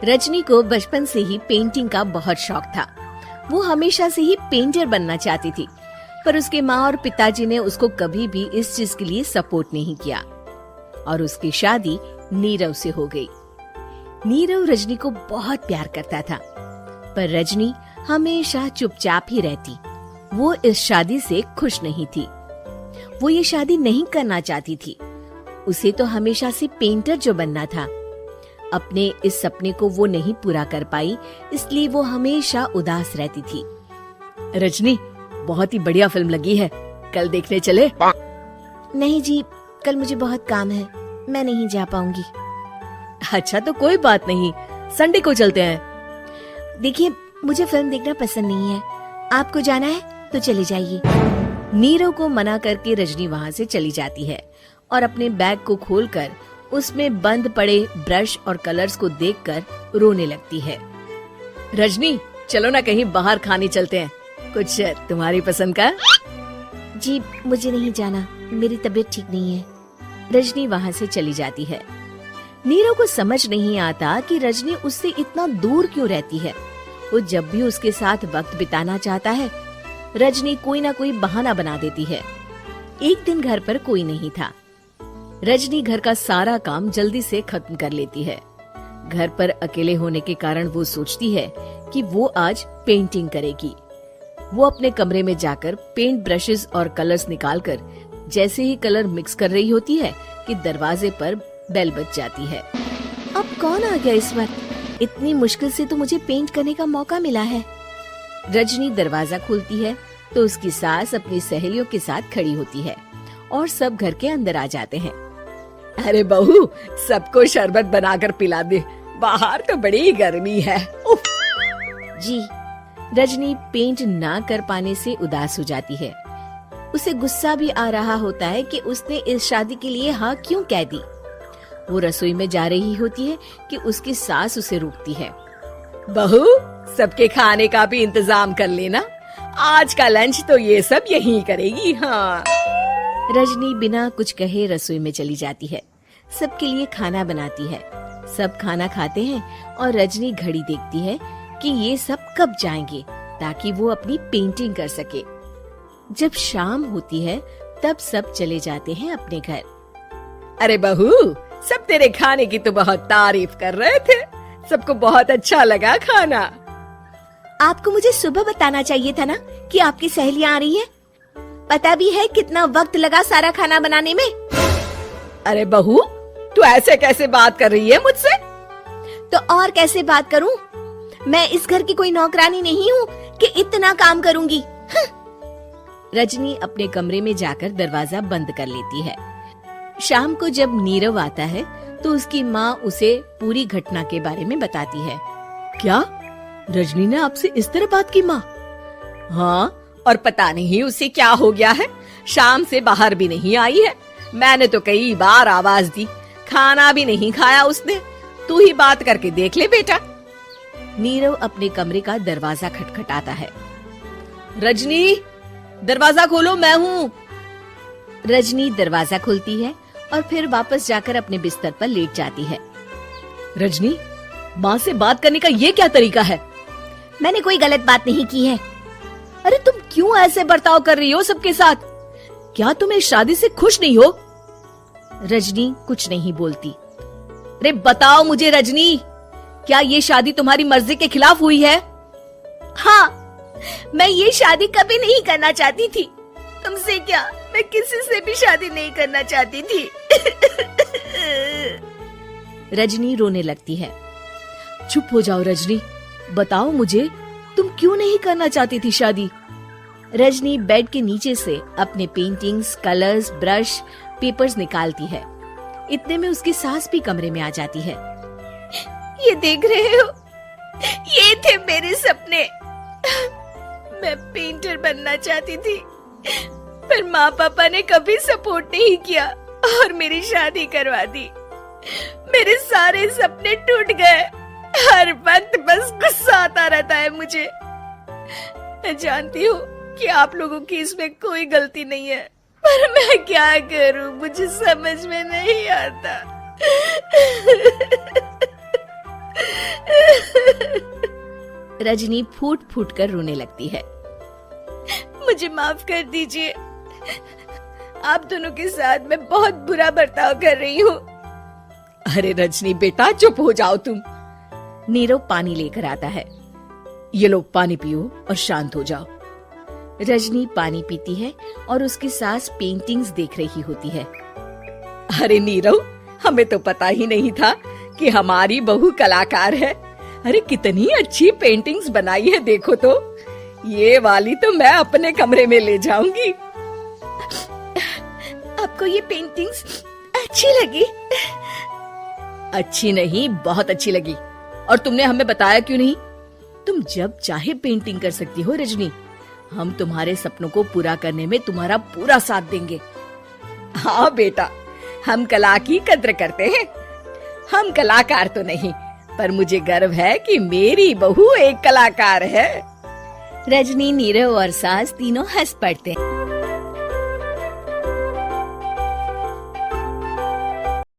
रजनी को बचपन से ही पेंटिंग का बहुत शौक था। वो हमेशा से ही पेंटर बनना चाहती थी, पर उसके माँ और पिताजी ने उसको कभी भी इस चीज के लिए सपोर्ट नहीं किया और उसकी शादी नीरव से हो गई। नीरव रजनी को बहुत प्यार करता था, पर रजनी हमेशा चुपचाप ही रहती। वो इस शादी से खुश नहीं थी। वो ये शादी नहीं करना चाहती थी। उसे तो हमेशा से पेंटर जो बनना था। अपने इस सपने को वो नहीं पूरा कर पाई, इसलिए वो हमेशा उदास रहती थी। रजनी, बहुत ही बढ़िया फिल्म लगी है, कल देखने चले? नहीं जी, कल मुझे बहुत काम है, मैं नहीं जा पाऊंगी। अच्छा तो कोई बात नहीं, संडे को चलते हैं। देखिए, मुझे फिल्म देखना पसंद नहीं है। आपको जाना है तो चले जाइए। नीरव को मना करके रजनी वहाँ से चली जाती है और अपने बैग को खोलकर उसमें बंद पड़े ब्रश और कलर्स को देखकर रोने लगती है। रजनी, चलो ना कहीं बाहर खाने चलते हैं, कुछ तुम्हारी पसंद का। जी, मुझे नहीं जाना, मेरी तबीयत ठीक नहीं है। रजनी वहाँ से चली जाती है। नीरव को समझ नहीं आता कि रजनी उससे इतना दूर क्यों रहती है। वो जब भी उसके साथ वक्त बिताना चाहता है, रजनी कोई ना कोई बहाना बना देती है। एक दिन घर पर कोई नहीं था। रजनी घर का सारा काम जल्दी से खत्म कर लेती है। घर पर अकेले होने के कारण वो सोचती है कि वो आज पेंटिंग करेगी। वो अपने कमरे में जाकर पेंट ब्रशेस और कलर्स निकालकर जैसे ही कलर मिक्स कर रही होती है कि दरवाजे पर बेल बज जाती है। अब कौन आ गया इस वक्त? इतनी मुश्किल से तो मुझे पेंट करने का मौका मिला है। रजनी दरवाजा खोलती है तो उसकी सास अपनी सहेलियों के साथ खड़ी होती है और सब घर के अंदर आ जाते हैं। अरे बहू, सबको शरबत बनाकर पिला दे, बाहर तो बड़ी गर्मी है। उफ। जी। रजनी पेंट ना कर पाने से उदास हो जाती है। उसे गुस्सा भी आ रहा होता है कि उसने इस शादी के लिए हाँ क्यों कह दी। वो रसोई में जा रही होती है कि उसकी सास उसे रोकती है। बहू, सबके खाने का भी इंतजाम कर लेना, आज का लंच तो ये सब यहीं करेगी। हाँ। रजनी बिना कुछ कहे रसोई में चली जाती है। सबके लिए खाना बनाती है। सब खाना खाते हैं और रजनी घड़ी देखती है कि ये सब कब जाएंगे ताकि वो अपनी पेंटिंग कर सके। जब शाम होती है तब सब चले जाते हैं अपने घर। अरे बहू, सब तेरे खाने की तो बहुत तारीफ कर रहे थे, सबको बहुत अच्छा लगा खाना। आपको मुझे सुबह बताना चाहिए था ना कि आपकी सहेलियां आ रही है। पता भी है कितना वक्त लगा सारा खाना बनाने में। अरे बहू, तू ऐसे कैसे बात कर रही है मुझसे? तो और कैसे बात करूं? मैं इस घर की कोई नौकरानी नहीं हूँ कि इतना काम करूंगी। रजनी अपने कमरे में जाकर दरवाजा बंद कर लेती है। शाम को जब नीरव आता है तो उसकी माँ उसे पूरी घटना के बारे में बताती है। क्या रजनी ने आपसे इस तरह बात की माँ? हाँ, और पता नहीं उसे क्या हो गया है, शाम से बाहर भी नहीं आई है। मैंने तो कई बार आवाज दी, खाना भी नहीं खाया उसने। तू ही बात करके देख ले बेटा। नीरव अपने कमरे का दरवाजा खटखटाता है। रजनी, दरवाजा खोलो, मैं हूँ। रजनी दरवाजा खोलती है और फिर वापस जाकर अपने बिस्तर पर लेट जाती है। रजनी, माँ से बात करने का ये क्या तरीका है? मैंने कोई गलत बात नहीं की है। अरे तुम क्यों ऐसे बर्ताव कर रही हो सबके साथ? क्या तुम इस शादी से खुश नहीं हो? रजनी कुछ नहीं बोलती। अरे बताओ मुझे रजनी, क्या ये शादी तुम्हारी मर्जी के खिलाफ हुई है? हाँ, मैं ये शादी कभी नहीं करना चाहती थी। तुमसे क्या, मैं किसी से भी शादी नहीं करना चाहती थी। रजनी रोने लगती है। चुप हो जाओ रजनी, बताओ मुझे, तुम क्यों नहीं करना चाहती थी शादी? रजनी बेड के नीचे से अपने पेंटिंग्स, कलर्स, ब्रश, पेपर्स निकालती है। इतने में उसकी सास भी कमरे में आ जाती है। ये देख रहे हो, ये थे मेरे सपने। मैं पेंटर बनना चाहती थी, पर माँ पापा ने कभी सपोर्ट नहीं किया और मेरी शादी करवा दी। मेरे सारे सपने टूट गए। हर वक्त बस गुस्सा आता रहता है मुझे। मैं जानती हूँ कि आप लोगों की इसमें कोई गलती नहीं है, पर मैं क्या करूँ, मुझे समझ में नहीं आता। रजनी फूट फूट कर रोने लगती है। मुझे माफ कर दीजिए, आप दोनों के साथ मैं बहुत बुरा बर्ताव कर रही हूँ। अरे रजनी बेटा चुप हो जाओ तुम। नीरव पानी लेकर आता है। ये लो पानी पियो और शांत हो जाओ। रजनी पानी पीती है और उसकी सास पेंटिंग्स देख रही होती है। अरे नीरव, हमें तो पता ही नहीं था कि हमारी बहू कलाकार है। अरे कितनी अच्छी पेंटिंग्स बनाई है, देखो तो। ये वाली तो मैं अपने कमरे में ले जाऊंगी। आपको ये पेंटिंग्स अच्छी लगी? अच्छी नहीं, बहुत अच्छी लगी। और तुमने हमें बताया क्यों नहीं? तुम जब चाहे पेंटिंग कर सकती हो रजनी। हम तुम्हारे सपनों को पूरा करने में तुम्हारा पूरा साथ देंगे। हाँ बेटा, हम कला की कद्र करते हैं। हम कलाकार तो नहीं, पर मुझे गर्व है कि मेरी बहू एक कलाकार है। रजनी, नीरव और सास तीनों हंस पड़ते हैं।